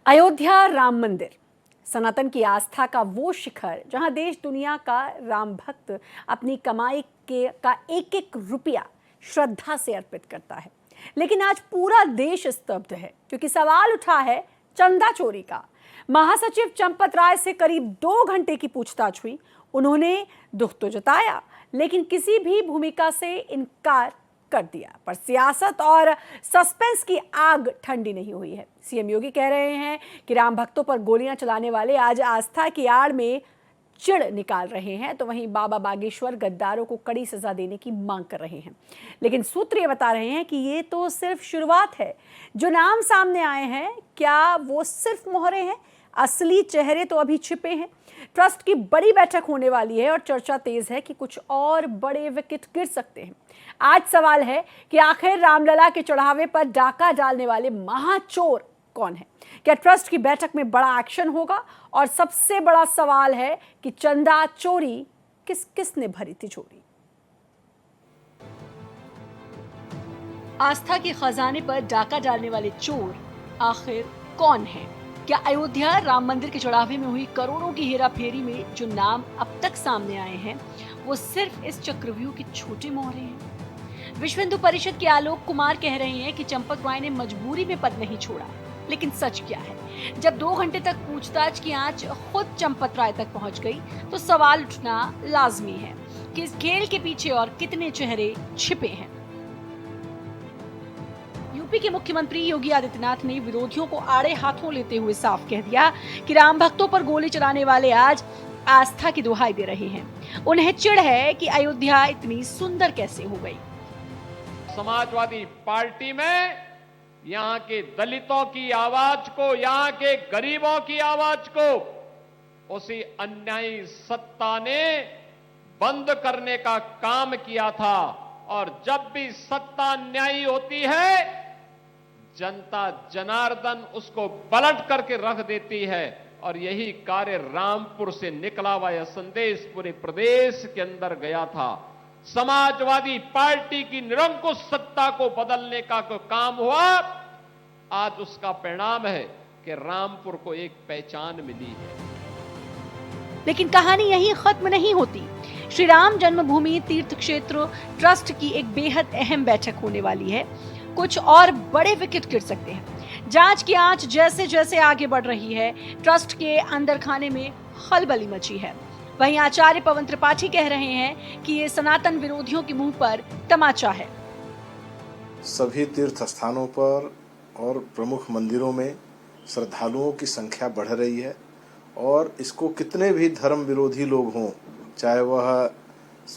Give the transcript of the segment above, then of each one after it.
अयोध्या राम मंदिर सनातन की आस्था का वो शिखर जहां देश दुनिया का राम भक्त अपनी कमाई का एक एक रुपया श्रद्धा से अर्पित करता है। लेकिन आज पूरा देश स्तब्ध है क्योंकि सवाल उठा है चंदा चोरी का। महासचिव चंपत राय से करीब 2 घंटे की पूछताछ हुई। उन्होंने दुख तो जताया लेकिन किसी भी भूमिका से इनकार कर दिया। पर सियासत और सस्पेंस की आग ठंडी नहीं हुई है। सीएम योगी कह रहे हैं कि राम भक्तों पर गोलियां चलाने वाले आज आस्था की आड़ में चिढ़ निकाल रहे हैं, तो वहीं बाबा बागेश्वर गद्दारों को कड़ी सजा देने की मांग कर रहे हैं। लेकिन सूत्र ये बता रहे हैं कि ये तो सिर्फ शुरुआत है। जो नाम सामने आए हैं क्या वो सिर्फ मोहरे हैं? असली चेहरे तो अभी छिपे हैं। ट्रस्ट की बड़ी बैठक होने वाली है और चर्चा तेज है कि कुछ और बड़े विकेट गिर सकते हैं। आज सवाल है कि आखिर रामलला के चढ़ावे पर डाका डालने वाले महाचोर कौन है? क्या ट्रस्ट की बैठक में बड़ा एक्शन होगा? और सबसे बड़ा सवाल है कि चंदा चोरी किसने भरी तिजोरी? आस्था के खजाने पर डाका डालने वाले चोर आखिर कौन है? क्या अयोध्या राम मंदिर के चढ़ावे में हुई करोड़ों की हेराफेरी में जो नाम अब तक सामने आए हैं वो सिर्फ इस चक्रव्यूह के छोटे मोहरे हैं? विश्व हिंदू परिषद के आलोक कुमार कह रहे हैं कि चंपत राय ने मजबूरी में पद नहीं छोड़ा। लेकिन सच क्या है? जब 2 घंटे तक पूछताछ की आंच खुद चंपत राय तक पहुंच गई तो सवाल उठना लाजमी है कि इस खेल के पीछे और कितने चेहरे छिपे हैं। यूपी के मुख्यमंत्री योगी आदित्यनाथ ने विरोधियों को आड़े हाथों लेते हुए साफ कह दिया कि राम भक्तों पर गोली चलाने वाले आज आस्था की दुहाई दे रहे हैं। उन्हें चिढ़ है कि अयोध्या इतनी सुंदर कैसे हो गई। समाजवादी पार्टी में यहाँ के दलितों की आवाज को, यहाँ के गरीबों की आवाज को उसी अन्यायी सत्ता ने बंद करने का काम किया था। और जब भी सत्ता अन्यायी होती है जनता जनार्दन उसको पलट करके रख देती है। और यही कार्य रामपुर से निकला हुआ यह संदेश पूरे प्रदेश के अंदर गया था। समाजवादी पार्टी की निरंकुश सत्ता को बदलने का काम हुआ। आज उसका परिणाम है कि रामपुर को एक पहचान मिली है। लेकिन कहानी यहीं खत्म नहीं होती। श्री राम जन्मभूमि तीर्थ क्षेत्र ट्रस्ट की एक बेहद अहम बैठक होने वाली है। कुछ और बड़े विकेट गिर सकते हैं। जांच की आंच जैसे जैसे आगे बढ़ रही है, ट्रस्ट के अंदर खाने में खलबली मची है। वहीं आचार्य पवन त्रिपाठी कह रहे हैं कि ये सनातन विरोधियों के मुंह पर तमाचा है। सभी तीर्थ स्थानों पर और प्रमुख मंदिरों में श्रद्धालुओं की संख्या बढ़ रही है और इसको कितने भी धर्म विरोधी लोग हों, चाहे वह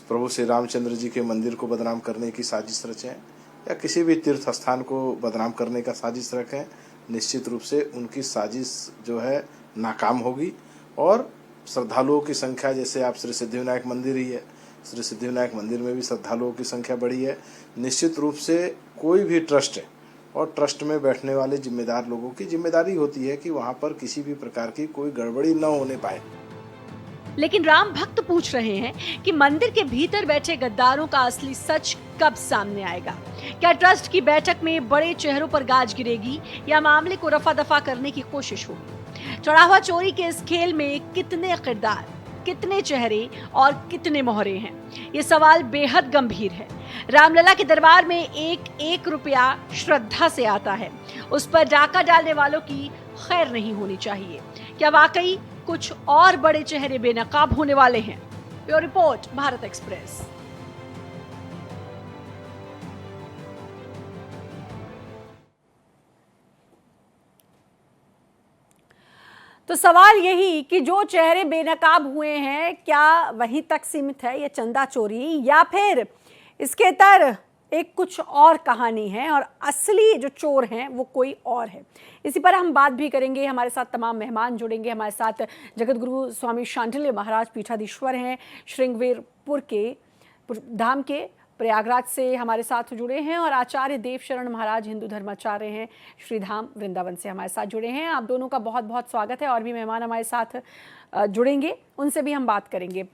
प्रभु श्री रामचंद्र जी के मंदिर को बदनाम करने की साजिश रचें या किसी भी तीर्थ स्थान को बदनाम करने का साजिश रखें, निश्चित रूप से उनकी साजिश जो है नाकाम होगी। और श्रद्धालुओं की संख्या, जैसे आप श्री सिद्धिविनायक मंदिर ही है, श्री सिद्धिविनायक मंदिर में भी श्रद्धालुओं की संख्या बढ़ी है। निश्चित रूप से कोई भी ट्रस्ट है और ट्रस्ट में बैठने वाले जिम्मेदार लोगों की जिम्मेदारी होती है कि वहां पर किसी भी प्रकार की कोई गड़बड़ी न होने पाए। लेकिन राम भक्त पूछ रहे हैं कि मंदिर के भीतर बैठे गद्दारों का असली सच कब सामने आएगा? क्या ट्रस्ट की बैठक में बड़े चेहरों पर गाज गिरेगी या मामले को रफा दफा करने की कोशिश होगी? चढ़ावा चोरी के इस खेल में कितने किरदार, कितने चेहरे और कितने मोहरे हैं? ये सवाल बेहद गंभीर है। रामलला के दरबार में एक एक रुपया श्रद्धा से आता है, उस पर डाका डालने वालों की खैर नहीं होनी चाहिए। क्या वाकई कुछ और बड़े चेहरे बेनकाब होने वाले हैं? Bureau report, Bharat express. तो सवाल यही कि जो चेहरे बेनकाब हुए हैं क्या वहीं तक सीमित है ये चंदा चोरी, या फिर इसके तर एक कुछ और कहानी है और असली जो चोर हैं वो कोई और है? इसी पर हम बात भी करेंगे। हमारे साथ तमाम मेहमान जुड़ेंगे। हमारे साथ जगत गुरु स्वामी शांडिल्य महाराज पीठाधीश्वर हैं, श्रृंगवेरपुर के धाम के प्रयागराज से हमारे साथ जुड़े हैं, और आचार्य देवशरण महाराज हिंदू धर्माचार्य हैं, श्रीधाम वृंदावन से हमारे साथ जुड़े हैं। आप दोनों का बहुत बहुत स्वागत है। और भी मेहमान हमारे साथ जुड़ेंगे, उनसे भी हम बात करेंगे।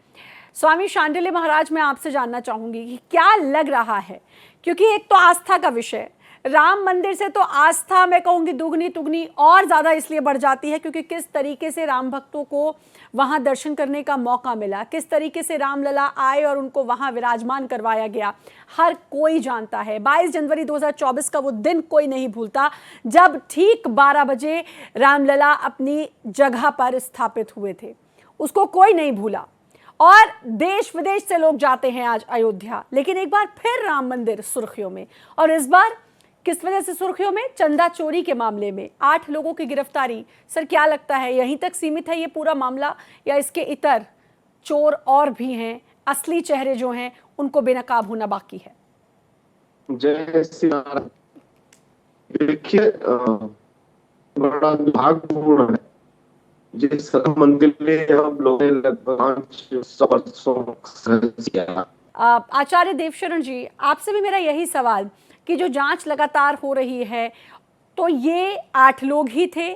स्वामी शांडिल्य महाराज, मैं आपसे जानना चाहूंगी कि क्या लग रहा है, क्योंकि एक तो आस्था का विषय, राम मंदिर से तो आस्था मैं कहूँगी दुगनी तुगनी और ज़्यादा इसलिए बढ़ जाती है क्योंकि किस तरीके से राम भक्तों को वहाँ दर्शन करने का मौका मिला, किस तरीके से रामलला आए और उनको वहाँ विराजमान करवाया गया, हर कोई जानता है। 22 जनवरी 2024 का वो दिन कोई नहीं भूलता जब ठीक 12 बजे रामलला अपनी जगह पर स्थापित हुए थे, उसको कोई नहीं भूला। और देश विदेश से लोग जाते हैं आज अयोध्या, लेकिन एक बार फिर राम मंदिर सुर्खियों में। और इस बार किस वजह से सुर्खियों में? चंदा चोरी के मामले में 8 लोगों की गिरफ्तारी। सर क्या लगता है यहीं तक सीमित है ये पूरा मामला या इसके इतर चोर और भी हैं, असली चेहरे जो हैं उनको बेनकाब होना बाकी है? जय श्री राम। देखिए, बड़ा दुर्भाग्यपूर्ण है जिस मंदिर में हम लोगों ने लगभग 500 वर्षों किया। आचार्य देवशरण जी, आपसे भी मेरा यही सवाल कि जो जांच लगातार हो रही है तो ये 8 लोग ही थे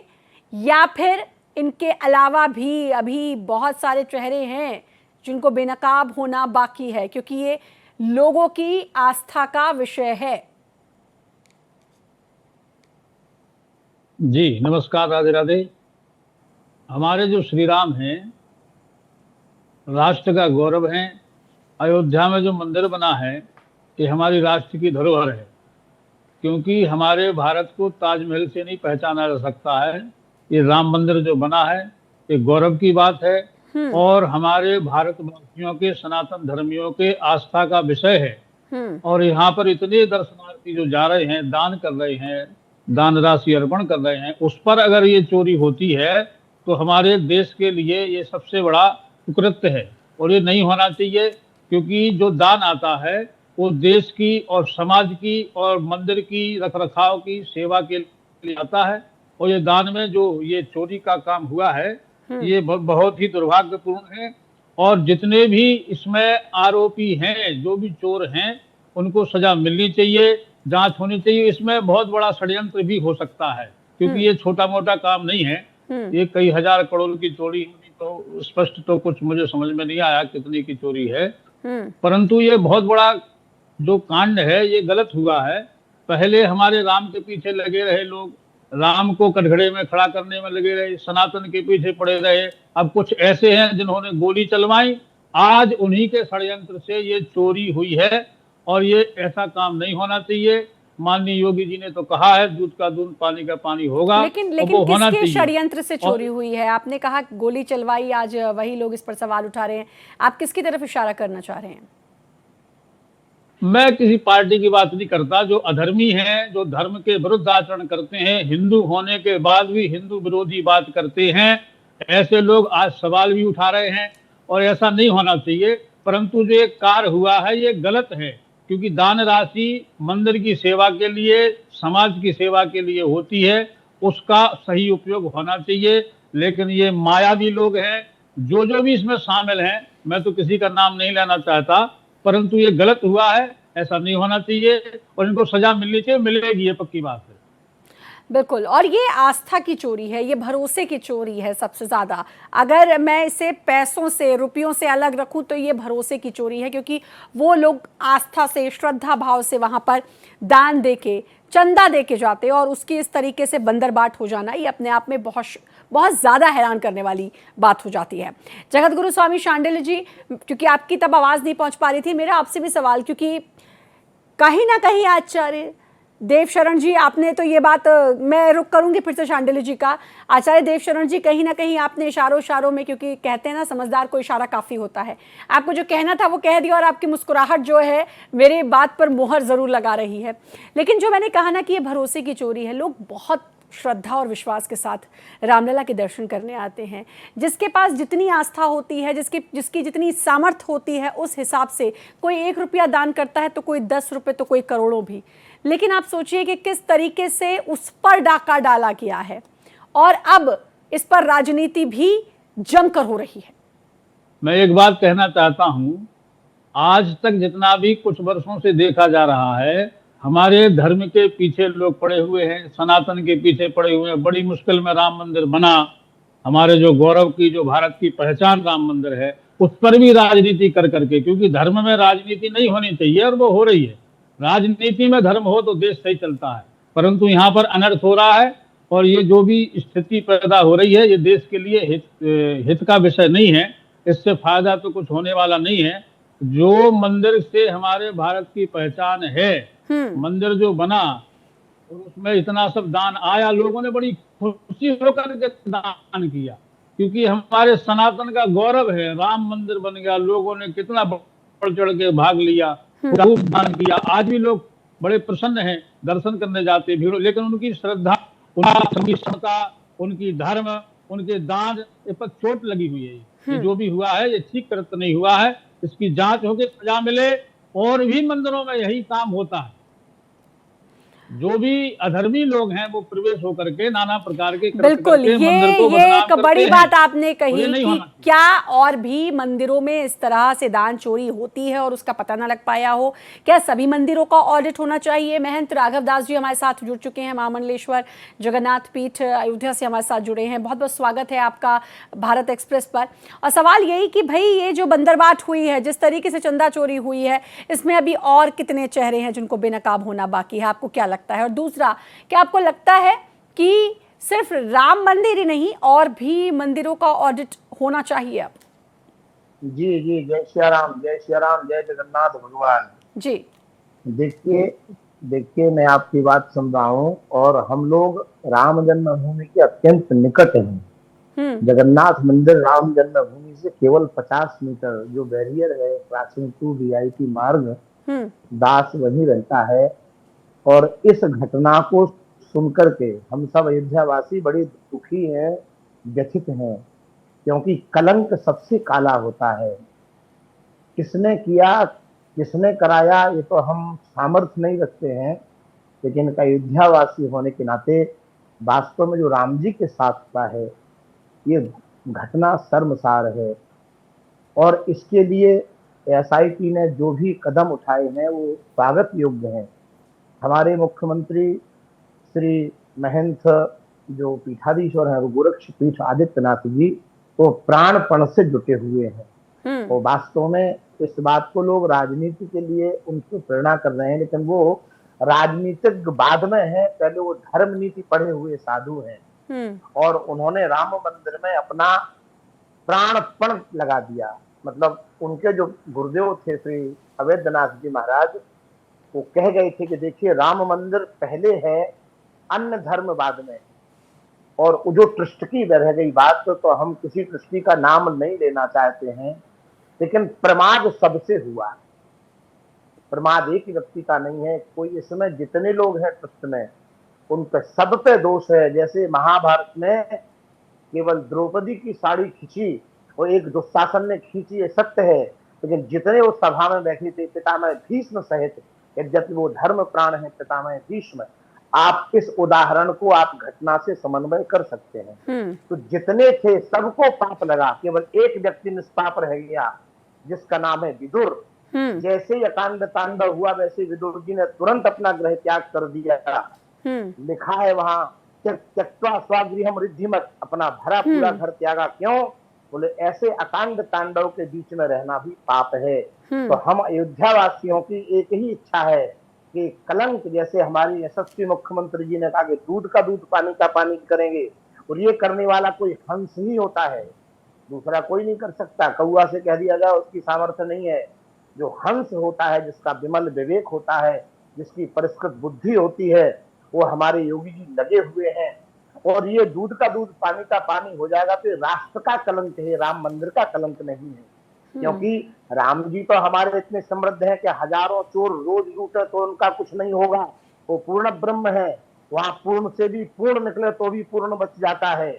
या फिर इनके अलावा भी अभी बहुत सारे चेहरे हैं जिनको बेनकाब होना बाकी है, क्योंकि ये लोगों की आस्था का विषय है? जी नमस्कार, राधे राधे। हमारे जो श्री राम हैं राष्ट्र का गौरव हैं। अयोध्या में जो मंदिर बना है ये हमारी राष्ट्र की धरोहर है, क्योंकि हमारे भारत को ताजमहल से नहीं पहचाना जा सकता है। ये राम मंदिर जो बना है ये गौरव की बात है और हमारे भारतवासियों के सनातन धर्मियों के आस्था का विषय है। और यहाँ पर इतने दर्शनार्थी जो जा रहे हैं, दान कर रहे हैं, दान राशि अर्पण कर रहे हैं, उस पर अगर ये चोरी होती है तो हमारे देश के लिए ये सबसे बड़ा कुकृत्य है और ये नहीं होना चाहिए। क्योंकि जो दान आता है वो देश की और समाज की और मंदिर की रखरखाव की सेवा के लिए आता है। और ये दान में जो ये चोरी का काम हुआ है ये बहुत ही दुर्भाग्यपूर्ण है। और जितने भी इसमें आरोपी हैं, जो भी चोर हैं, उनको सजा मिलनी चाहिए, जांच होनी चाहिए। इसमें बहुत बड़ा षड्यंत्र भी हो सकता है क्योंकि ये छोटा मोटा काम नहीं है। ये कई हजार करोड़ की चोरी होनी तो स्पष्ट तो कुछ मुझे समझ में नहीं आया कितनी की चोरी है, परंतु ये बहुत बड़ा जो कांड है ये गलत हुआ है। पहले हमारे राम के पीछे लगे रहे लोग, राम को कटघरे में खड़ा करने में लगे रहे, सनातन के पीछे पड़े रहे। अब कुछ ऐसे हैं जिन्होंने गोली चलवाई, आज उन्हीं के षड्यंत्र से ये चोरी हुई है और ये ऐसा काम नहीं होना चाहिए। माननीय योगी जी ने तो कहा है दूध का दूध पानी का पानी होगा, लेकिन वो होना किसके चाहिए। षड्यंत्र से चोरी हुई है? आपने कहा गोली चलवाई, आज वही लोग इस पर सवाल उठा रहे हैं। आप किसकी तरफ इशारा करना चाह रहे हैं? मैं किसी पार्टी की बात नहीं करता। जो अधर्मी हैं, जो धर्म के विरुद्ध आचरण करते हैं, हिंदू होने के बाद भी हिंदू विरोधी बात करते हैं, ऐसे लोग आज सवाल भी उठा रहे हैं और ऐसा नहीं होना चाहिए। परंतु जो ये कार्य हुआ है ये गलत है, क्योंकि दान राशि मंदिर की सेवा के लिए, समाज की सेवा के लिए होती है, उसका सही उपयोग होना चाहिए। लेकिन ये मायावी लोग हैं, जो भी इसमें शामिल हैं, मैं तो किसी का नाम नहीं लेना चाहता, परंतु ये गलत हुआ है, ऐसा नहीं होना चाहिए और इनको सजा मिलनी चाहिए, मिलेगी, ये पक्की बात है। बिल्कुल। और ये आस्था की चोरी है, ये भरोसे की चोरी है सबसे ज़्यादा। अगर मैं इसे पैसों से, रुपयों से अलग रखूं तो ये भरोसे की चोरी है, क्योंकि वो लोग आस्था से, श्रद्धा भाव से वहाँ पर दान देके, चंदा देके जाते और उसकी इस तरीके से बंदरबाट हो जाना ये अपने आप में बहुत ज़्यादा हैरान करने वाली बात हो जाती है। जगत गुरु स्वामी शांडिल्य जी, क्योंकि आपकी तब आवाज़ नहीं पहुँच पा रही थी, मेरा आपसे भी सवाल, क्योंकि कहीं ना कहीं आचार्य देवशरण जी आपने तो ये बात, मैं रुक करूंगी फिर से शांडिल्य जी का। आचार्य देवशरण जी, कहीं ना कहीं आपने इशारों में, क्योंकि कहते हैं ना समझदार को इशारा काफ़ी होता है, आपको जो कहना था वो कह दिया और आपकी मुस्कुराहट जो है मेरी बात पर मोहर ज़रूर लगा रही है। लेकिन जो मैंने कहा ना कि ये भरोसे की चोरी है, लोग बहुत श्रद्धा और विश्वास के साथ रामलला के दर्शन करने आते हैं। जिसके पास जितनी आस्था होती है, जिसकी जितनी सामर्थ्य होती है, उस हिसाब से कोई 1 रुपया दान करता है तो कोई 10 रुपये तो कोई करोड़ों भी। लेकिन आप सोचिए कि किस तरीके से उस पर डाका डाला गया है और अब इस पर राजनीति भी जमकर हो रही है। मैं एक बात कहना चाहता हूं, आज तक जितना भी कुछ वर्षों से देखा जा रहा है, हमारे धर्म के पीछे लोग पड़े हुए हैं, सनातन के पीछे पड़े हुए हैं। बड़ी मुश्किल में राम मंदिर बना, हमारे जो गौरव की, जो भारत की पहचान राम मंदिर है, उस पर भी राजनीति कर करके, क्योंकि धर्म में राजनीति नहीं होनी चाहिए और वो हो रही है। राजनीति में धर्म हो तो देश सही चलता है, परंतु यहाँ पर अनर्थ हो रहा है और ये जो भी स्थिति पैदा हो रही है ये देश के लिए हित का विषय नहीं है। इससे फायदा तो कुछ होने वाला नहीं है। जो मंदिर से हमारे भारत की पहचान है, मंदिर जो बना और उसमें इतना सब दान आया, लोगों ने बड़ी खुशी होकर के दान किया, क्योंकि हमारे सनातन का गौरव है। राम मंदिर बन गया, लोगों ने कितना बढ़ चढ़ के भाग लिया, खूब दान किया। आज भी लोग बड़े प्रसन्न हैं, दर्शन करने जाते हैं भीड़, लेकिन उनकी श्रद्धा, उनकी क्षमता, उनकी धर्म, उनके दान पर चोट लगी हुई है। ये जो भी हुआ है ये ठीक तरह नहीं हुआ है, इसकी जांच होकर सजा मिले। और भी मंदिरों में यही काम होता है, जो भी अधर्मी लोग हैं वो प्रवेश होकर के नाना प्रकार के बिल्कुल, ये एक बड़ी बात आपने कही कि क्या और भी मंदिरों में इस तरह से दान चोरी होती है और उसका पता ना लग पाया हो। क्या सभी मंदिरों का ऑडिट होना चाहिए? महंत राघव दास जी हमारे साथ जुड़ चुके हैं, महामंडलेश्वर जगन्नाथ पीठ अयोध्या से हमारे साथ जुड़े हैं। बहुत बहुत स्वागत है आपका भारत एक्सप्रेस पर। और सवाल यही कि भाई ये जो बंदरबाट हुई है, जिस तरीके से चंदा चोरी हुई है, इसमें अभी और कितने चेहरे हैं जिनको बेनकाब होना बाकी है? आपको क्या लगता है? और दूसरा, क्या आपको लगता है कि सिर्फ राम मंदिर ही नहीं और भी मंदिरों का ऑडिट होना चाहिए अब? जी जी, जय श्री राम, जय श्री राम, जय जगन्नाथ भगवान जी। देखिए मैं आपकी बात सुन रहा हूँ और हम लोग राम जन्मभूमि के अत्यंत निकट हैं। जगन्नाथ मंदिर राम जन्मभूमि से केवल 50 मीटर जो बैरियर है, क्रॉसिंग टू वीआईपी मार्ग, दास वहीं रहता है। और इस घटना को सुनकर के हम सब अयोध्यावासी बड़े दुखी हैं, व्यथित हैं, क्योंकि कलंक सबसे काला होता है। किसने किया, किसने कराया, ये तो हम सामर्थ्य नहीं रखते हैं, लेकिन अयोध्यावासी होने के नाते वास्तव में जो राम जी के साथ हुआ है ये घटना शर्मसार है। और इसके लिए एसआईटी ने जो भी कदम उठाए हैं वो स्वागत योग्य हैं। हमारे मुख्यमंत्री श्री महंत जो पीठाधीश्वर हैं, गोरक्ष पीठ आदित्यनाथ जी, वो प्राणपण से जुटे हुए हैं। और वास्तव में इस बात को लोग राजनीति के लिए उनको प्रेरणा कर रहे हैं, लेकिन वो राजनीतिक बाद में है, पहले वो धर्म नीति पढ़े हुए साधु हैं। और उन्होंने राम मंदिर में अपना प्राणपण लगा दिया। मतलब उनके जो गुरुदेव थे श्री अवैधनाथ जी महाराज, वो कह गए थे कि देखिए राम मंदिर पहले है, अन्य धर्म बाद में। और जो ट्रस्ट की रह गई बात, तो हम किसी ट्रस्टी का नाम नहीं लेना चाहते हैं, लेकिन प्रमाद सबसे हुआ। प्रमाद एक व्यक्ति का नहीं है, कोई इसमें जितने लोग हैं ट्रस्ट में उन पे सब पे दोष है। जैसे महाभारत में केवल द्रौपदी की साड़ी खींची और एक दुशासन ने खींची, ये सत्य है, लेकिन जितने वो सभा में बैठे थे, पितामह भीष्म सहित, यद्यपि वो धर्म प्राण है पितामह भीष्म, आप इस उदाहरण को आप घटना से समन्वय कर सकते हैं। तो जितने थे सबको पाप लगा, केवल एक व्यक्ति निष्पाप रह गया जिसका नाम है विदुर। जैसे ही अकांड तांडव हुआ वैसे विदुर जी ने तुरंत अपना गृह त्याग कर दिया। लिखा है वहां, त्यक्त्वा स्वगृहम रिद्धिमत, अपना भरा पूरा घर त्यागा। क्यों? बोले ऐसे अकांड तांडव के बीच में रहना भी पाप है। तो हम अयोध्या वासियों की एक ही इच्छा है कि कलंक, जैसे हमारी यशस्वी मुख्यमंत्री जी ने कहा कि दूध का दूध पानी का पानी करेंगे, और ये करने वाला कोई हंस ही होता है, दूसरा कोई नहीं कर सकता। कौआ से कह दिया जाए उसकी सामर्थ्य नहीं है। जो हंस होता है, जिसका विमल विवेक होता है, जिसकी परिष्कृत बुद्धि होती है, वो हमारे योगी जी लगे हुए हैं। और ये दूध का दूध पानी का पानी हो जाएगा तो राष्ट्र का कलंक है, राम मंदिर का कलंक नहीं है। क्योंकि राम जी तो हमारे इतने समृद्ध हैं कि हजारों चोर रोज लूटे तो उनका कुछ नहीं होगा। वो पूर्ण ब्रह्म है, वहां पूर्ण से भी पूर्ण निकले तो भी पूर्ण बच जाता है।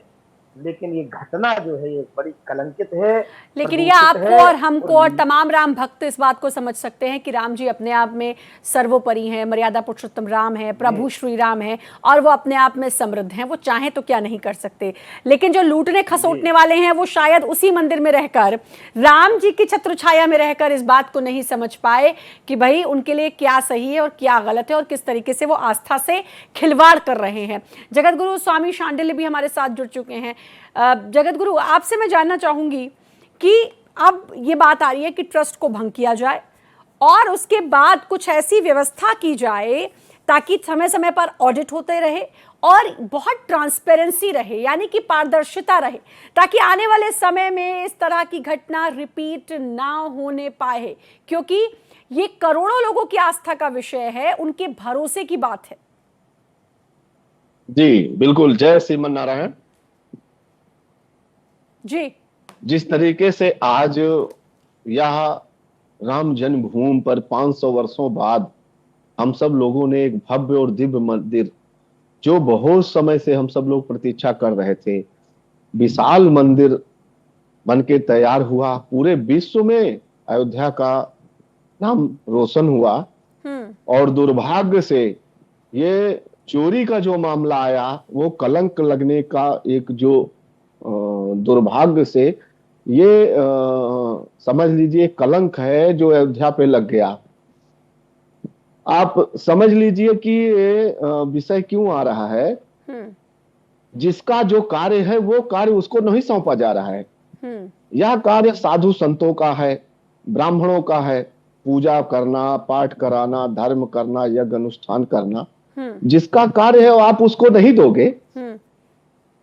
लेकिन ये घटना जो है ये बड़ी कलंकित है। लेकिन ये आपको और हमको और तमाम राम भक्त इस बात को समझ सकते हैं कि राम जी अपने आप में सर्वोपरि हैं, मर्यादा पुरुषोत्तम राम है, प्रभु श्री राम है, और वो अपने आप में समृद्ध हैं। वो चाहें तो क्या नहीं कर सकते। लेकिन जो लूटने खसोटने वाले हैं वो शायद उसी मंदिर में रहकर, राम जी की छत्र छाया में रहकर इस बात को नहीं समझ पाए कि भाई उनके लिए क्या सही है और क्या गलत है और किस तरीके से वो आस्था से खिलवाड़ कर रहे हैं। जगत गुरु स्वामी शांडिल्य भी हमारे साथ जुड़ चुके हैं। जगत गुरु, आपसे मैं जानना चाहूंगी कि अब ये बात आ रही है कि ट्रस्ट को भंग किया जाए और उसके बाद कुछ ऐसी व्यवस्था की जाए ताकि समय समय पर ऑडिट होते रहे और बहुत ट्रांसपेरेंसी रहे, यानी कि पारदर्शिता रहे, ताकि आने वाले समय में इस तरह की घटना रिपीट ना होने पाए, क्योंकि ये करोड़ों लोगों की आस्था का विषय है, उनके भरोसे की बात है। जी बिल्कुल, जय श्रीमन नारायण जी। जिस तरीके से आज यह राम जन्मभूमि पर 500 वर्षों बाद हम सब लोगों ने एक भव्य और दिव्य मंदिर, जो बहुत समय से हम सब लोग प्रतीक्षा कर रहे थे, विशाल मंदिर बनके तैयार हुआ। पूरे विश्व में अयोध्या का नाम रोशन हुआ। और दुर्भाग्य से ये चोरी का जो मामला आया, वो कलंक लगने का एक जो दुर्भाग्य से ये समझ लीजिए कलंक है जो अयोध्या पे लग गया। आप समझ लीजिए कि ये विषय क्यों आ रहा है। जिसका जो कार्य है वो कार्य उसको नहीं सौंपा जा रहा है। यह कार्य साधु संतों का है, ब्राह्मणों का है, पूजा करना, पाठ कराना, धर्म करना, यज्ञ अनुष्ठान करना। जिसका कार्य है वो आप उसको नहीं दोगे।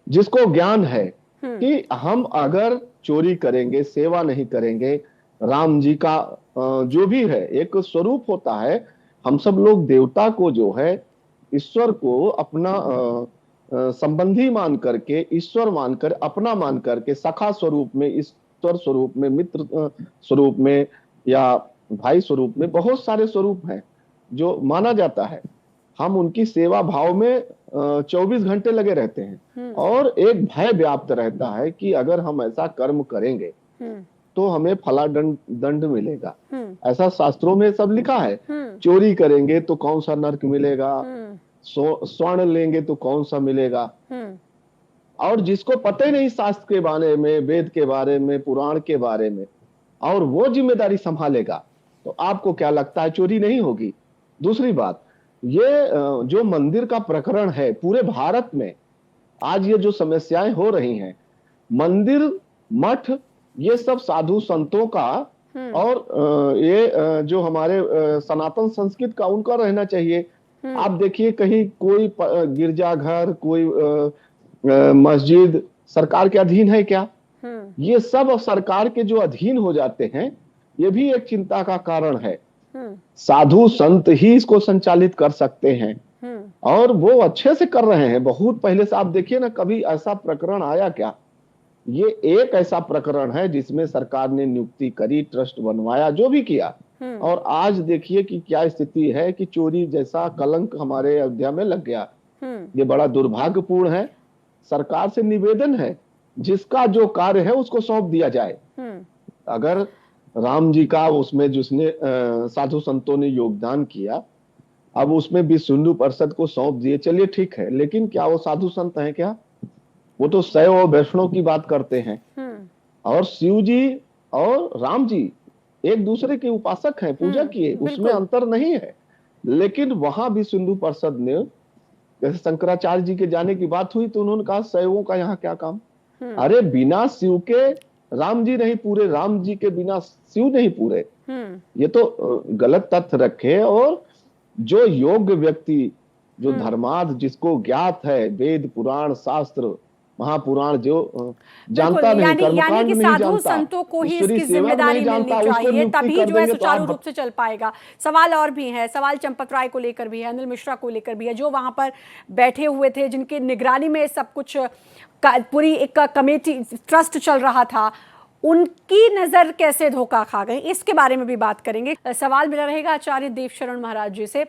जिसको ज्ञान है कि हम अगर चोरी करेंगे, सेवा नहीं करेंगे, राम जी का जो भी है एक स्वरूप होता है। हम सब लोग देवता को जो है, ईश्वर को अपना संबंधी मान करके, ईश्वर मानकर, अपना मान करके, सखा स्वरूप में, ईश्वर स्वरूप में, मित्र स्वरूप में या भाई स्वरूप में, बहुत सारे स्वरूप हैं जो माना जाता है। हम उनकी सेवा भाव में 24 घंटे लगे रहते हैं और एक भय व्याप्त रहता है कि अगर हम ऐसा कर्म करेंगे तो हमें फला दंड मिलेगा। ऐसा शास्त्रों में सब लिखा है। चोरी करेंगे तो कौन सा नरक मिलेगा, स्वर्ण लेंगे तो कौन सा मिलेगा। और जिसको पता ही नहीं शास्त्र के बारे में, वेद के बारे में, पुराण के बारे में, और वो जिम्मेदारी संभालेगा, तो आपको क्या लगता है चोरी नहीं होगी? दूसरी बात, ये जो मंदिर का प्रकरण है पूरे भारत में, आज ये जो समस्याएं हो रही हैं, मंदिर, मठ, ये सब साधु संतों का और ये जो हमारे सनातन संस्कृति का, उनका रहना चाहिए। आप देखिए कहीं कोई गिरजाघर, कोई मस्जिद सरकार के अधीन है क्या? ये सब सरकार के जो अधीन हो जाते हैं, ये भी एक चिंता का कारण है। साधु संत ही इसको संचालित कर सकते हैं और वो अच्छे से कर रहे हैं। बहुत पहले से आप देखिए ना, कभी ऐसा प्रकरण आया क्या? ये एक ऐसा प्रकरण है जिसमें सरकार ने नियुक्ति करी, ट्रस्ट बनवाया, जो भी किया, और आज देखिए कि क्या स्थिति है कि चोरी जैसा कलंक हमारे अयोध्या में लग गया। ये बड़ा दुर्भाग्यपूर्ण है। सरकार से निवेदन है, जिसका जो कार्य है उसको सौंप दिया जाए। अगर राम जी का उसमें जिसने साधु संतों ने योगदान किया, अब उसमें विश्व हिंदू परिषद को सौंप दिए, चलिए ठीक है, लेकिन क्या वो साधु संत हैं क्या? वो तो शैव और वैष्णव की बात करते हैं। और शिव जी और राम जी एक दूसरे के उपासक हैं, पूजा किए, उसमें अंतर नहीं है। लेकिन वहां विश्व हिंदू परिषद ने, जैसे शंकराचार्य जी के जाने की बात हुई तो उन्होंने कहा शैवों का यहाँ क्या काम? अरे बिना शिव के राम जी नहीं पूरे, राम जी के बिना शिव नहीं पूरे। ये तो गलत तथ्य रखे। और जो योग्य व्यक्ति, जो धर्मार्थ जिसको ज्ञात है, वेद पुराण शास्त्र महापुराण जो जानता नहीं, कर्मकांड नहीं जानता, साधु संतों को ही इसकी जिम्मेदारी मिलनी चाहिए, तभी जो है सुचारू रूप से चल पाएगा। सवाल और भी है, सवाल चंपत राय को लेकर भी है, अनिल मिश्रा को लेकर भी है, जो वहां पर बैठे हुए थे, जिनके निगरानी में सब कुछ पूरी एक कमेटी, ट्रस्ट चल रहा था, उनकी नजर कैसे धोखा खा गई, इसके बारे में भी बात करेंगे। सवाल मेरा रहेगा आचार्य देवशरण महाराज जी से।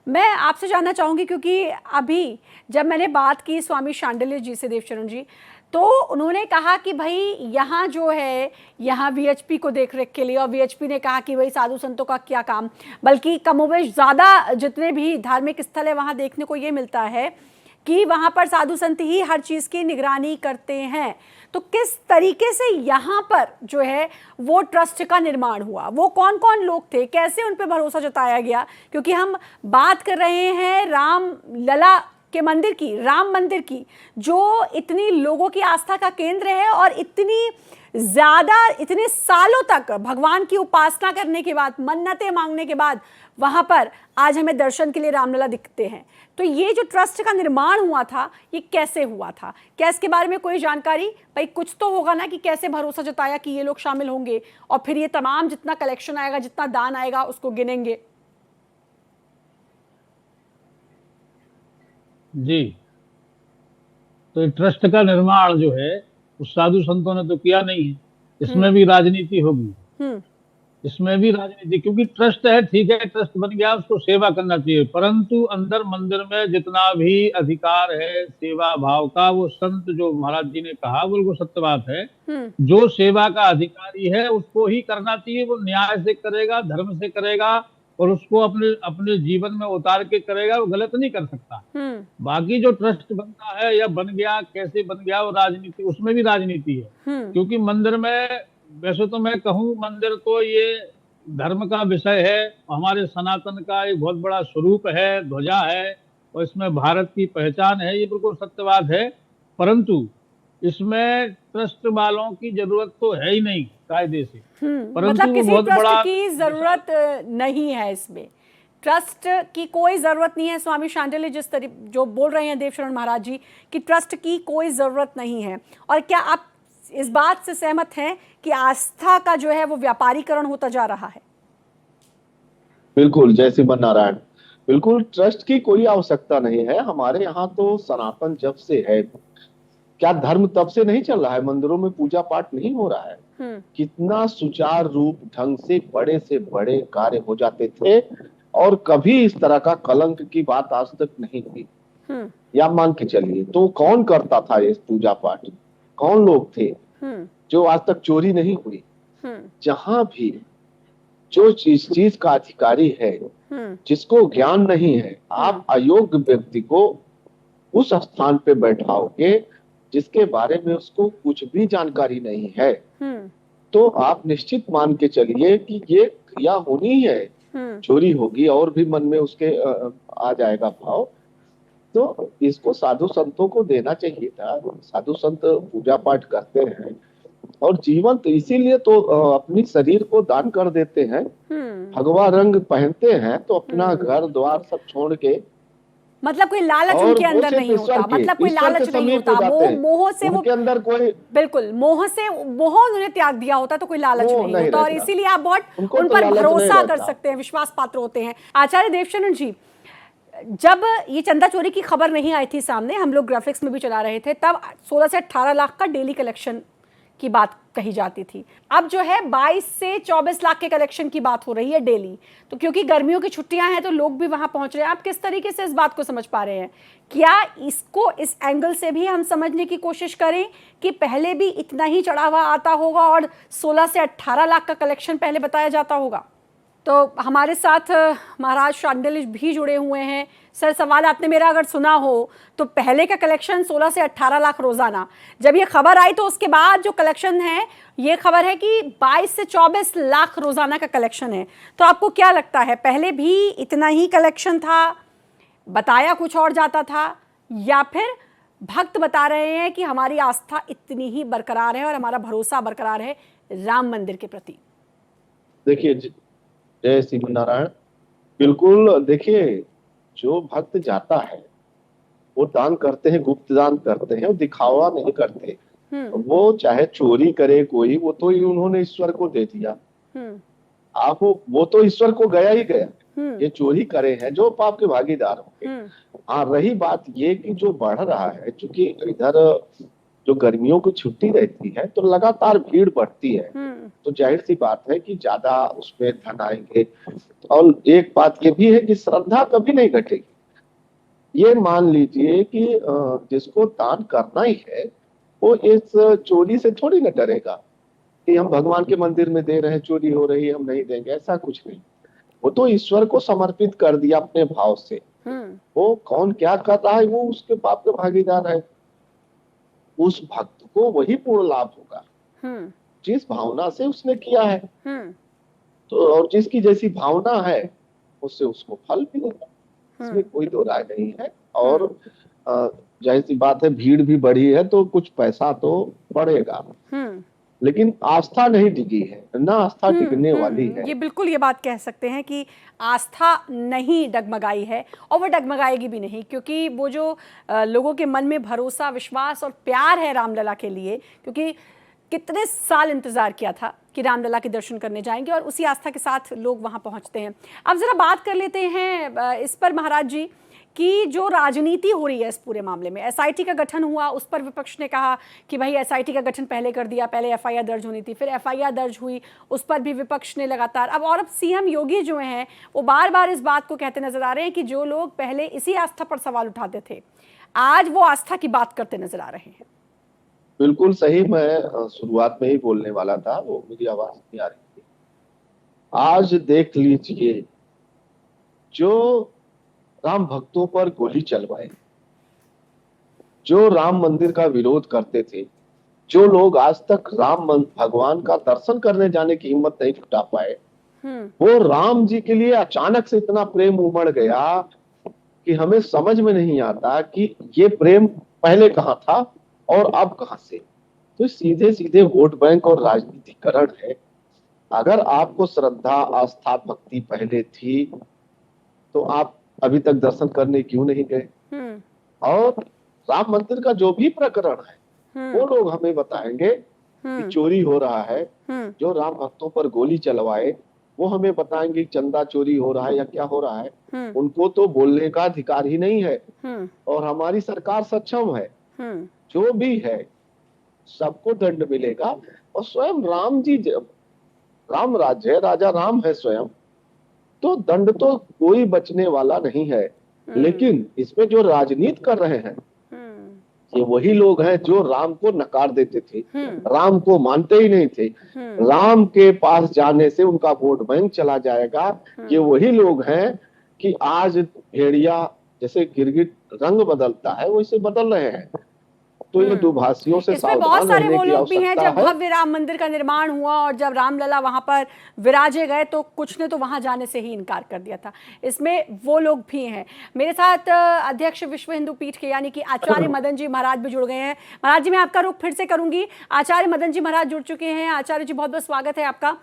मैं आपसे जानना चाहूँगी, क्योंकि अभी जब मैंने बात की स्वामी शांडिल्य जी से, देवशरण जी, तो उन्होंने कहा कि भाई यहाँ जो है, यहाँ वीएचपी को देख रेख के लिए, और वीएचपी ने कहा कि भाई साधु संतों का क्या काम, बल्कि कमोवेश ज़्यादा जितने भी धार्मिक स्थल है वहाँ देखने को ये मिलता है कि वहाँ पर साधु संत ही हर चीज़ की निगरानी करते हैं। तो किस तरीके से यहाँ पर जो है वो ट्रस्ट का निर्माण हुआ, वो कौन कौन लोग थे, कैसे उन पर भरोसा जताया गया? क्योंकि हम बात कर रहे हैं राम लला के मंदिर की, राम मंदिर की, जो इतनी लोगों की आस्था का केंद्र है और इतनी ज़्यादा इतने सालों तक भगवान की उपासना करने के बाद, मन्नतें मांगने के बाद वहाँ पर आज हमें दर्शन के लिए रामलला दिखते हैं। तो ये जो ट्रस्ट का निर्माण हुआ था, ये कैसे हुआ था? क्या इसके बारे में कोई जानकारी? भाई कुछ तो होगा ना कि कैसे भरोसा जताया कि ये लोग शामिल होंगे और फिर ये तमाम जितना कलेक्शन आएगा, जितना दान आएगा उसको गिनेंगे। जी, तो ट्रस्ट का निर्माण जो है उस साधु संतों ने तो किया नहीं है, इसमें भी राजनीति होगी, इसमें भी राजनीति, क्योंकि ट्रस्ट है, ठीक है, ट्रस्ट बन गया, उसको सेवा करना चाहिए, परंतु अंदर मंदिर में जितना भी अधिकार है सेवा भाव का, वो संत जो महाराज जी ने कहा बिल्कुल सत्य बात है, जो सेवा का अधिकारी है उसको ही करना चाहिए, वो न्याय से करेगा, धर्म से करेगा और उसको अपने अपने जीवन में उतार के करेगा, वो गलत नहीं कर सकता। बाकी जो ट्रस्ट बनता है या बन गया, कैसे बन गया, वो राजनीति, उसमें भी राजनीति है, क्योंकि मंदिर में, वैसे तो मैं कहूँ मंदिर तो ये धर्म का विषय है, हमारे सनातन का एक बहुत बड़ा स्वरूप है, ध्वजा है और इसमें भारत की पहचान है, ये बिल्कुल सत्य बात है, परंतु इसमें ट्रस्ट वालों की जरूरत तो है ही नहीं कायदे से, परंतु मतलब किसी बहुत ट्रस्ट बड़ा की जरूरत नहीं है, इसमें ट्रस्ट की कोई जरूरत नहीं है। स्वामी शांडिल्य जो बोल रहे हैं देवशरण महाराज जी कि ट्रस्ट की कोई जरूरत नहीं है। और क्या आप इस बात से सहमत हैं कि आस्था का जो है वो व्यापारीकरण होता जा रहा है? बिल्कुल, जय श्रीमन नारायण। बिल्कुल, ट्रस्ट की कोई आवश्यकता नहीं है। हमारे यहाँ तो सनातन जब से है, क्या धर्म तब से नहीं चल रहा है? मंदिरों में पूजा पाठ नहीं हो रहा है? कितना सुचारू रूप ढंग से बड़े कार्य हो जाते थे और कभी इस तरह का कलंक की बात आज तक नहीं थी। या मान के चलिए, तो कौन करता था ये पूजा पाठ? कौन लोग थे जो आज तक चोरी नहीं हुई? जहां भी जो चीज का अधिकारी है, जिसको ज्ञान नहीं है, आप अयोग्य व्यक्ति को उस स्थान पे बैठाओगे जिसके बारे में उसको कुछ भी जानकारी नहीं है, तो आप निश्चित मान के चलिए कि ये क्रिया होनी है, चोरी होगी और भी मन में उसके आ जाएगा भाव। तो इसको साधु संतों को देना चाहिए था। साधु संत पूजा पाठ करते हैं और जीवन तो इसीलिए तो अपनी शरीर को दान कर देते हैं, भगवा रंग पहनते हैं, तो अपना घर द्वार सब छोड़ के, मतलब कोई लालच उनके अंदर नहीं होता, मतलब कोई लालच नहीं होता, मोह से वो अंदर कोई, बिल्कुल मोह उन्हें त्याग दिया होता, तो कोई लालच नहीं होता और इसीलिए आप बहुत उन पर भरोसा कर सकते हैं, विश्वास पात्र होते हैं। आचार्य देवशरण जी, जब ये चंदा चोरी की खबर नहीं आई थी सामने, हम लोग ग्राफिक्स में भी चला रहे थे, तब 16 से 18 लाख का डेली कलेक्शन की बात कही जाती थी। अब जो है 22 से 24 लाख के कलेक्शन की बात हो रही है डेली। तो क्योंकि गर्मियों की छुट्टियां हैं तो लोग भी वहां पहुंच रहे हैं। आप किस तरीके से इस बात को समझ पा रहे हैं? क्या इसको इस एंगल से भी हम समझने की कोशिश करें कि पहले भी इतना ही चढ़ावा आता होगा और 16 से 18 लाख का कलेक्शन पहले बताया जाता होगा? तो हमारे साथ महाराज शांडिल्य भी जुड़े हुए हैं। सर, सवाल आपने मेरा अगर सुना हो तो पहले का कलेक्शन 16 से 18 लाख रोजाना, जब ये खबर आई तो उसके बाद जो कलेक्शन है, ये खबर है कि 22 से 24 लाख रोजाना का कलेक्शन है। तो आपको क्या लगता है, पहले भी इतना ही कलेक्शन था, बताया कुछ और जाता था, या फिर भक्त बता रहे हैं कि हमारी आस्था इतनी ही बरकरार है और हमारा भरोसा बरकरार है राम मंदिर के प्रति? देखिए, जय श्री नारायण। बिल्कुल, देखिए, जो भक्त जाता है वो दान करते हैं, गुप्त दान करते हैं, वो दिखावा नहीं करते। वो चाहे चोरी करे कोई, वो तो उन्होंने ईश्वर को दे दिया। आप वो तो ईश्वर को गया ही गया। ये चोरी करे हैं जो पाप के भागीदार होंगे। हाँ, रही बात ये कि जो बढ़ रहा है, चूंकि इधर जो गर्मियों की छुट्टी रहती है तो लगातार भीड़ बढ़ती है, तो जाहिर सी बात है कि ज्यादा उसमें धन आएंगे। और एक बात ये भी है कि श्रद्धा कभी नहीं घटेगी। ये मान लीजिए कि जिसको दान करना ही है वो इस चोरी से थोड़ी न डरेगा कि हम भगवान के मंदिर में दे रहे हैं, चोरी हो रही है, हम नहीं देंगे, ऐसा कुछ नहीं। वो तो ईश्वर को समर्पित कर दिया अपने भाव से। वो कौन क्या कर रहा है, वो उसके पाप के भागीदार है। उस भक्त को वही पूर्ण लाभ होगा जिस भावना से उसने किया है। तो और जिसकी जैसी भावना है उससे उसको फल मिलेगा। इसमें कोई दो राय नहीं है। और जाहिर सी बात है, भीड़ भी बढ़ी है तो कुछ पैसा तो बढ़ेगा, लेकिन आस्था नहीं टिकी है, ना आस्था टिकने वाली है। ये बिल्कुल ये बात कह सकते हैं कि आस्था नहीं डगमगाई है, और वो डगमगाएगी भी नहीं, क्योंकि वो जो लोगों के मन में भरोसा, विश्वास और प्यार है रामलला के लिए, क्योंकि कितने साल इंतजार किया था कि रामलला के दर्शन करने जाएंगे, और उसी आस्था के साथ लोग वहां पहुंचते हैं। अब जरा बात कर लेते हैं इस पर महाराज जी कि जो राजनीति हो रही है इस पूरे मामले में, एसआईटी का गठन हुआ, उस पर विपक्ष ने कहा कि भाई एसआईटी का गठन पहले कर दिया, पहले एफआईआर दर्ज होनी थी, फिर एफआईआर दर्ज हुई, उस पर भी विपक्ष ने लगातार अब सीएम योगी जो हैं वो बार बार इस बात को कहते नजर आ रहे हैं कि जो लोग पहले इसी आस्था पर सवाल उठाते थे, आज वो आस्था की बात करते नजर आ रहे हैं। बिल्कुल सही, मैं शुरुआत में ही बोलने वाला था, वो मेरी आवाज नहीं आ रही थी। आज देख लीजिए, जो राम भक्तों पर गोली चलवाए, जो राम मंदिर का विरोध करते थे, जो लोग आज तक भगवान का दर्शन करने जाने की हिम्मत नहीं जुटा पाए, वो राम जी के लिए अचानक से इतना प्रेम उमड़ गया कि हमें समझ में नहीं आता कि ये प्रेम पहले कहाँ था और अब कहां से। तो सीधे सीधे वोट बैंक और राजनीतिकरण है। अगर आपको श्रद्धा, आस्था, भक्ति पहले थी तो आप अभी तक दर्शन करने क्यों नहीं गए? और राम मंदिर का जो भी प्रकरण है वो लोग हमें बताएंगे कि चोरी हो रहा है, जो राम भक्तों पर गोली चलवाए वो हमें बताएंगे चंदा चोरी हो रहा है या क्या हो रहा है। उनको तो बोलने का अधिकार ही नहीं है, और हमारी सरकार सक्षम है, जो भी है सबको दंड मिलेगा। और स्वयं राम जी, राम राज्य है, राजा राम है स्वयं, तो दंड तो कोई बचने वाला नहीं है। लेकिन इसमें जो राजनीति कर रहे हैं ये वही लोग हैं जो राम को नकार देते थे, राम को मानते ही नहीं थे। राम के पास जाने से उनका वोट बैंक चला जाएगा। ये वही लोग हैं कि आज भेड़िया जैसे गिरगिट रंग बदलता है वैसे बदल रहे हैं। तो ये दुभाषियों से इसमें बहुत सारे वो लोग भी हैं, जब भव्य राम मंदिर का निर्माण हुआ और जब रामलला वहां पर विराजे गए तो कुछ ने तो वहां जाने से ही इनकार कर दिया था। इसमें वो लोग भी हैं। मेरे साथ अध्यक्ष विश्व हिंदू पीठ के यानी कि आचार्य मदन जी महाराज भी जुड़ गए हैं। महाराज जी, मैं आपका रुख फिर से करूंगी। आचार्य मदन जी महाराज जुड़ चुके हैं। आचार्य जी, बहुत बहुत स्वागत है आपका।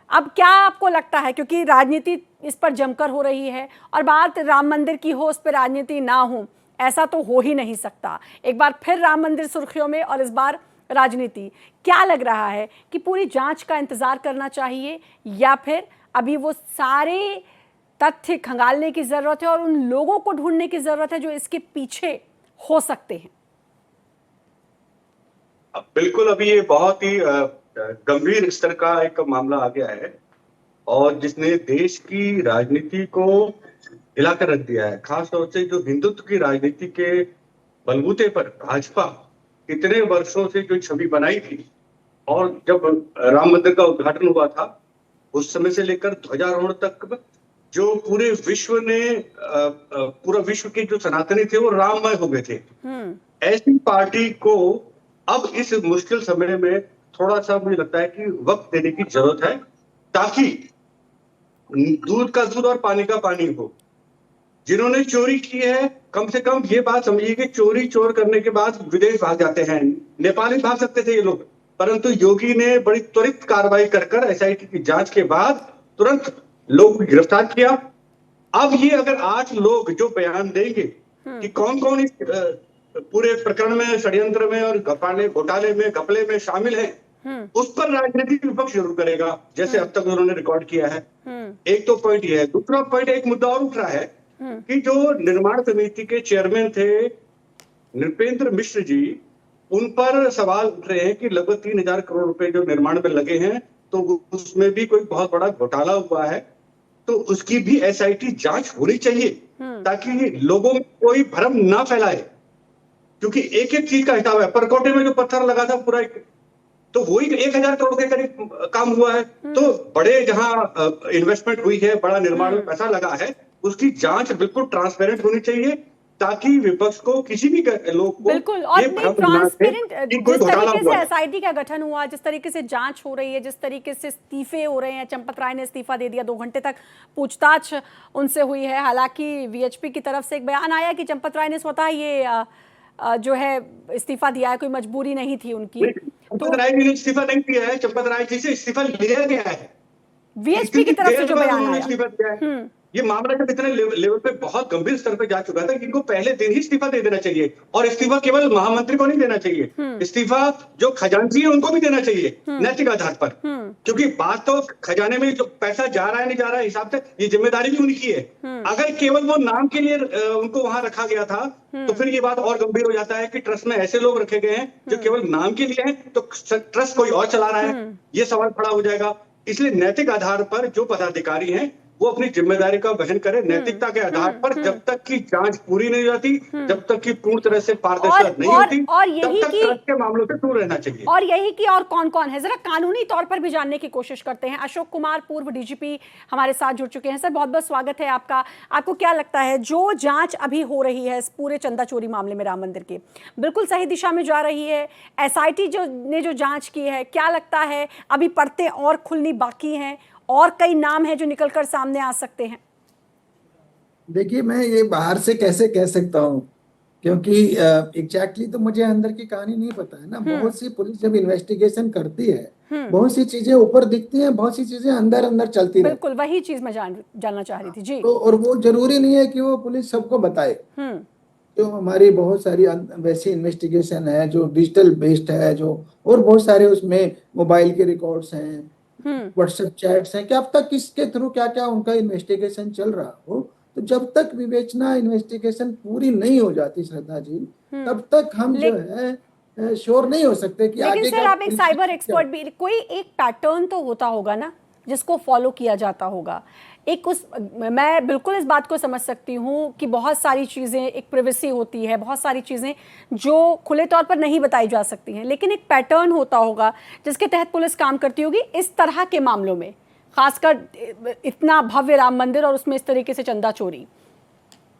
अब क्या आपको लगता है, क्योंकि राजनीति इस पर जमकर हो रही है और बात राम मंदिर की हो, उस पर राजनीति ना हो, ऐसा तो हो ही नहीं सकता। एक बार फिर राम मंदिर सुर्खियों में और इस बार राजनीति। क्या लग रहा है कि पूरी जांच का इंतजार करना चाहिए या फिर अभी वो सारे तथ्य खंगालने की जरूरत है और उन लोगों को ढूंढने की जरूरत है जो इसके पीछे हो सकते हैं? बिल्कुल, अभी ये बहुत ही गंभीर स्तर का एक मामला आ गया है और जिसने देश की राजनीति को हिलाकर रख दिया है। खास तौर से जो हिंदुत्व की राजनीति के बलबूते पर भाजपा इतने वर्षों से जो छवि बनाई थी, और जब राम मंदिर का उद्घाटन हुआ था उस समय से लेकर ध्वजारोहण तक जो पूरे विश्व ने पूरा विश्व के जो सनातनी थे वो राममय हो गए थे। ऐसी पार्टी को अब इस मुश्किल समय में थोड़ा सा मुझे लगता है कि वक्त देने की जरूरत है, ताकि दूध का दूध और पानी का पानी हो। जिन्होंने चोरी की है, कम से कम ये बात समझिए कि चोर करने के बाद विदेश भाग जाते हैं। नेपाल ही भाग सकते थे ये लोग, परंतु योगी ने बड़ी त्वरित कार्रवाई कर एसआईटी की जांच के बाद तुरंत लोग को गिरफ्तार किया। अब ये अगर 8 लोग जो बयान देंगे कि कौन कौन इस पूरे प्रकरण में, षड्यंत्र में और घोटाले में, घपले में शामिल है, उस पर राजनीतिक विपक्ष जरूर करेगा, जैसे अब तक उन्होंने रिकॉर्ड किया है। एक तो पॉइंट ये है। दूसरा पॉइंट, एक मुद्दा और उठ रहा है कि जो निर्माण समिति के चेयरमैन थे नृपेंद्र मिश्र जी, उन पर सवाल उठ रहे हैं कि लगभग 3000 करोड़ रुपए जो निर्माण में लगे हैं, तो उसमें भी कोई बहुत बड़ा घोटाला हुआ है। तो उसकी भी एसआईटी जांच होनी चाहिए ताकि लोगों में कोई भ्रम ना फैलाए, क्योंकि एक एक चीज का हिसाब है। परकोटे में जो पत्थर लगा था पूरा, तो वही 1000 करोड़ के करीब काम हुआ है। तो बड़े जहां इन्वेस्टमेंट हुई है, बड़ा निर्माण में पैसा लगा है, उसकी जांच बिल्कुल ट्रांसपेरेंट होनी चाहिए। ताकि विपक्ष को, किसी भी लोग को बिल्कुल, और ये नहीं भ्रम ना रहे ट्रांसपेरेंट कि कोई जिस घोटाला तरीके हुआ से है। एसआईटी का गठन हुआ, जिस तरीके से जांच हो रही है, जिस तरीके से इस्तीफे हो रहे हैं, चंपत राय ने इस्तीफा दे दिया, 2 घंटे तक पूछताछ उनसे हुई है। हालांकि वीएचपी की तरफ से एक बयान आया कि चंपत राय ने स्वतः ये जो है इस्तीफा दिया है, कोई मजबूरी नहीं थी उनकी। चंपत राय जी ने इस्तीफा नहीं दिया है, चंपत राय जी से इस्तीफा लिया गया है। वीएचपी की तरफ से जो बयान उन्होंने आया। इस्तीफा दिया है। ये मामला जब इतने लेवल पे बहुत गंभीर स्तर पे जा चुका था कि इनको पहले दिन ही इस्तीफा दे देना चाहिए, और इस्तीफा केवल महामंत्री को नहीं देना चाहिए, इस्तीफा जो खजांची है उनको भी देना चाहिए नैतिक आधार पर, क्योंकि बात तो खजाने में जो पैसा जा रहा है नहीं जा रहा है हिसाब से ये जिम्मेदारी भी उनकी है। अगर केवल वो नाम के लिए उनको वहां रखा गया था तो फिर ये बात और गंभीर हो जाता है कि ट्रस्ट में ऐसे लोग रखे गए हैं जो केवल नाम के लिए हैं, तो ट्रस्ट कोई और चला रहा है, ये सवाल खड़ा हो जाएगा। इसलिए नैतिक आधार पर जो पदाधिकारी हैं वो अपनी जिम्मेदारी का वहन करे, नैतिकता के आधार पर, जब तक की जांच पूरी नहीं होती, जब तक की पूर्ण तरह से पारदर्शिता नहीं होती, और यही तब तक ट्रस्ट के मामलों से दूर रहना चाहिए। और यही कि और कौन कौन है, जरा कानूनी तौर पर भी जानने की कोशिश करते हैं। अशोक कुमार पूर्व डीजीपी हमारे साथ जुड़ चुके हैं। सर बहुत बहुत स्वागत है आपका। आपको क्या लगता है जो जांच अभी हो रही है इस पूरे चंदा चोरी मामले में राम मंदिर की, बिल्कुल सही दिशा में जा रही है? एसआईटी जो जांच की है, क्या लगता है अभी परतें और खुलनी बाकी हैं और कई नाम हैं जो निकलकर सामने आ सकते हैं? देखिए, मैं ये बाहर से कैसे कह सकता हूँ, क्योंकि एग्जैक्टली तो मुझे अंदर की कहानी नहीं पता है ना। बहुत सी पुलिस जब इन्वेस्टिगेशन करती है, बहुत सी चीजें ऊपर दिखती हैं, बहुत सी चीजें अंदर अंदर चलती रहती। बिल्कुल वही चीज मैं जानना चाह रही थी जी। तो और वो जरूरी नहीं है कि वो पुलिस सबको बताए। तो हमारी बहुत सारी वैसी इन्वेस्टिगेशन है जो डिजिटल बेस्ड है, जो और बहुत सारे उसमें मोबाइल के रिकॉर्ड्स हैं, व्हाट्सएप चैट्स हैं, कि अब तक किसके थ्रू क्या क्या उनका इन्वेस्टिगेशन चल रहा हो। तो जब तक विवेचना इन्वेस्टिगेशन पूरी नहीं हो जाती श्रद्धा जी, तब तक हम जो है श्योर नहीं हो सकते कि लेकिन आगे सर आप एक साइबर एक्सपर्ट भी, कोई एक पैटर्न तो होता होगा ना जिसको फॉलो किया जाता होगा। मैं बिल्कुल इस बात को समझ सकती हूँ कि बहुत सारी चीज़ें, एक प्राइवेसी होती है, बहुत सारी चीज़ें जो खुले तौर पर नहीं बताई जा सकती हैं, लेकिन एक पैटर्न होता होगा जिसके तहत पुलिस काम करती होगी इस तरह के मामलों में, खासकर इतना भव्य राम मंदिर और उसमें इस तरीके से चंदा चोरी।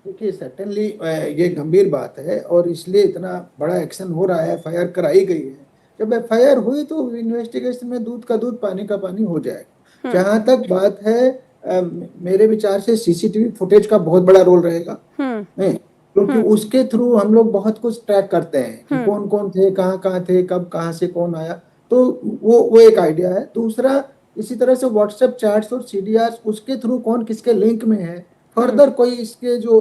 देखिए, सर्टेनली ये गंभीर बात है और इसलिए इतना बड़ा एक्शन हो रहा है, एफआईआर कराई गई है। जब एफआईआर हुई तो इन्वेस्टिगेशन में दूध का दूध पानी का पानी हो जाएगा। जहां तक बात है, मेरे विचार से सीसीटीवी फुटेज का बहुत बड़ा रोल रहेगा, क्योंकि उसके थ्रू हम लोग बहुत कुछ ट्रैक करते हैं कि कौन कौन थे, कहाँ थे, कब कहाँ से कौन आया। तो वो एक आइडिया है। दूसरा, इसी तरह से व्हाट्सएप चैट्स और सीडीआर, उसके थ्रू कौन किसके लिंक में है, फर्दर कोई इसके जो,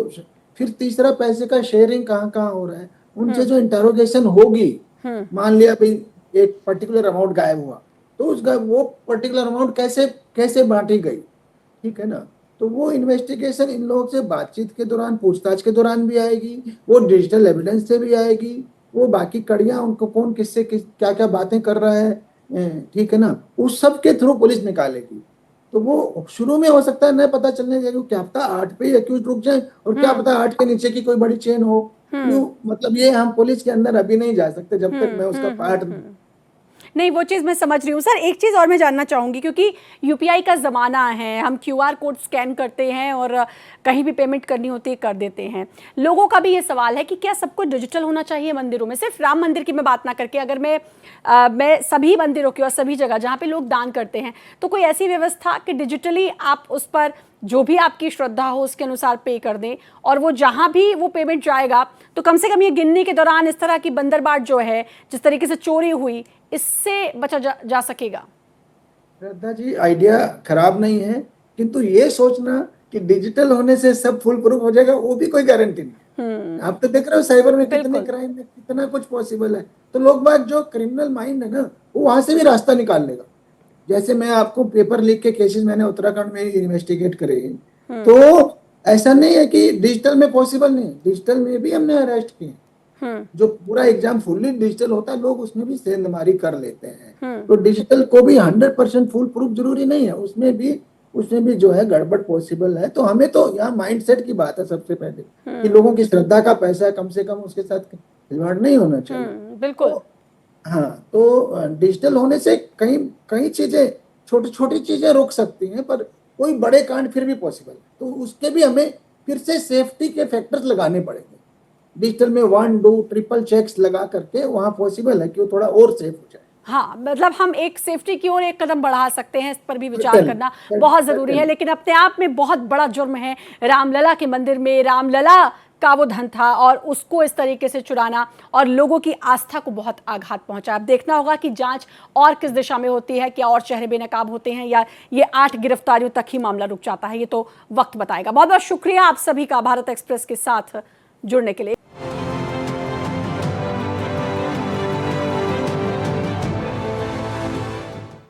फिर तीसरा पैसे का शेयरिंग कहाँ कहाँ हो रहा है, उनसे जो इंटरोगेशन होगी। मान लिया भाई एक पर्टिकुलर अमाउंट गायब हुआ, तो वो पर्टिकुलर अमाउंट कैसे बांटी गई, ठीक है ना। तो वो इन्वेस्टिगेशन इन लोगों से बातचीत के दौरान, पूछताछ के दौरान भी आएगी, वो डिजिटल एविडेंस से भी आएगी, वो बाकी कड़ियां, उनको कौन किससे क्या क्या बातें कर रहा है, ठीक है ना, उस सब के थ्रू पुलिस निकालेगी। तो वो शुरू में हो सकता है न पता चलने जाएगा, क्या पता 8 पे ही एक्यूज रुक जाए और क्या पता 8 के नीचे की कोई बड़ी चेन हो। क्यों, मतलब ये हम पुलिस के अंदर अभी नहीं जा सकते जब तक मैं उसका पार्ट नहीं, वो चीज़ मैं समझ रही हूँ। सर एक चीज़ और मैं जानना चाहूँगी, क्योंकि यूपीआई का ज़माना है, हम क्यूआर कोड स्कैन करते हैं और कहीं भी पेमेंट करनी होती है कर देते हैं। लोगों का भी ये सवाल है कि क्या सब कुछ डिजिटल होना चाहिए मंदिरों में? सिर्फ राम मंदिर की मैं बात ना करके, अगर मैं सभी मंदिरों की और सभी जगह जहाँ पे लोग दान करते हैं, तो कोई ऐसी व्यवस्था कि डिजिटली आप उस पर जो भी आपकी श्रद्धा हो उसके अनुसार पे कर दें, और वो जहाँ भी वो पेमेंट जाएगा तो कम से कम ये गिनने के दौरान इस तरह की बंदरबाट जो है, जिस तरीके से चोरी हुई, इससे बचा जा सकेगा। श्रद्धा जी, आइडिया खराब नहीं है, किंतु ये सोचना कि डिजिटल होने से सब फुल प्रूफ हो जाएगा, वो भी कोई गारंटी नहीं। आप तो देख रहे हो साइबर में कितने क्राइम में कितना कुछ पॉसिबल है। तो लोग बात, जो क्रिमिनल माइंड है ना, वो वहां से भी रास्ता निकाल लेगा। जैसे मैं आपको पेपर लीक के केसेस मैंने उत्तराखंड में इन्वेस्टिगेट करे, तो ऐसा नहीं है कि डिजिटल में पॉसिबल नहीं, डिजिटल में भी हमने अरेस्ट किए। जो पूरा एग्जाम फुल्ली डिजिटल होता है, लोग उसमें भी सेंधमारी कर लेते हैं। तो डिजिटल को भी 100% फुल प्रूफ जरूरी नहीं है, उसमें भी जो है गड़बड़ पॉसिबल है। तो हमें तो यहाँ माइंडसेट की बात है सबसे पहले, कि लोगों की श्रद्धा का पैसा कम से कम उसके साथ खिलवाड़ नहीं होना चाहिए। बिल्कुल। हाँ, तो डिजिटल होने से कई चीजें, छोटी चीजें रुक सकती हैं, पर कोई बड़े कांड फिर भी पॉसिबल है। तो उसके भी हमें फिर से सेफ्टी के फैक्टर्स लगाने पड़ेंगे। डिजिटल में 1 2 ट्रिपल चेक्स लगा करके वहां पॉसिबल है कि वो थोड़ा और सेफ हो जाए। हाँ, मतलब हम एक सेफ्टी की ओर एक कदम बढ़ा सकते हैं, इस पर भी विचार बिल्कुल, करना बिल्कुल, बहुत जरूरी है। लेकिन अपने आप में बहुत बड़ा जुर्म है रामलला के मंदिर में रामलला का वो धन था और उसको इस तरीके से चुराना और लोगों की आस्था को बहुत आघात पहुंचा। अब देखना होगा कि जांच और किस दिशा में होती है, क्या और चेहरे बेनकाब होते हैं या ये 8 गिरफ्तारियों तक ही मामला रुक जाता है, ये तो वक्त बताएगा। बहुत बहुत शुक्रिया आप सभी का भारत एक्सप्रेस के साथ जुड़ने के लिए।